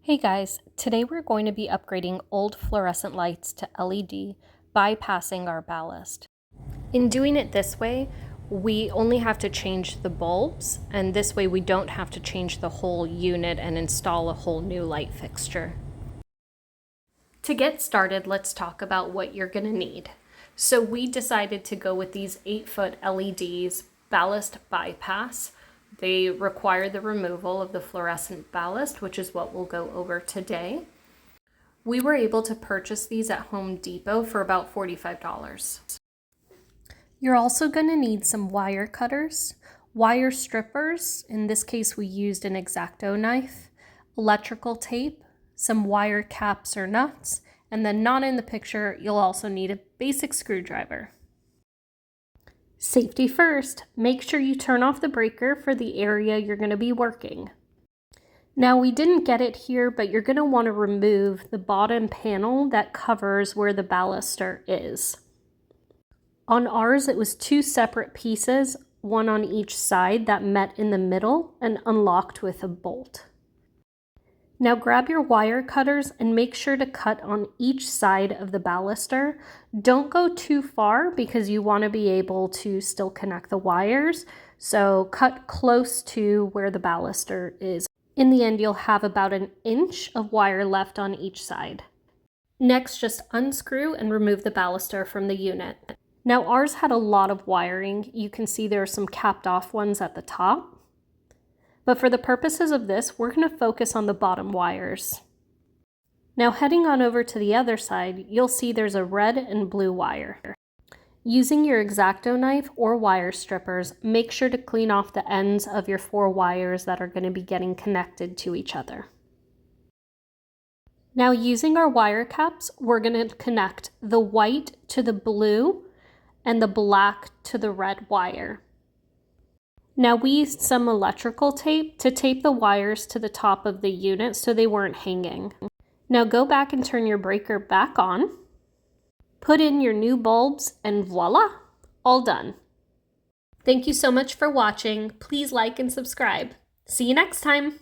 Hey guys, today we're going to be upgrading old fluorescent lights to LED, bypassing our ballast. In doing it this way, we only have to change the bulbs, and this way we don't have to change the whole unit and install a whole new light fixture. To get started, let's talk about what you're going to need. So we decided to go with these 8-foot LEDs, Ballas Bypass. They require the removal of the fluorescent ballast, which is what we'll go over today. We were able to purchase these at Home Depot for about $45. You're also going to need some wire cutters, wire strippers, in this case we used an X-Acto knife, electrical tape, some wire caps or nuts, and then not in the picture, you'll also need a basic screwdriver. Safety first, make sure you turn off the breaker for the area you're going to be working. Now we didn't get it here, but you're going to want to remove the bottom panel that covers where the baluster is. On ours, it was 2 separate pieces, one on each side that met in the middle and unlocked with a bolt. Now grab your wire cutters and make sure to cut on each side of the baluster. Don't go too far because you want to be able to still connect the wires. So cut close to where the baluster is. In the end, you'll have about an inch of wire left on each side. Next, just unscrew and remove the baluster from the unit. Now ours had a lot of wiring. You can see there are some capped off ones at the top. But for the purposes of this, we're going to focus on the bottom wires. Now heading on over to the other side, you'll see there's a red and blue wire. Using your X-Acto knife or wire strippers, make sure to clean off the ends of your 4 wires that are going to be getting connected to each other. Now using our wire caps, we're going to connect the white to the blue and the black to the red wire. Now we used some electrical tape to tape the wires to the top of the unit so they weren't hanging. Now go back and turn your breaker back on, put in your new bulbs, and voila, all done. Thank you so much for watching. Please like and subscribe. See you next time.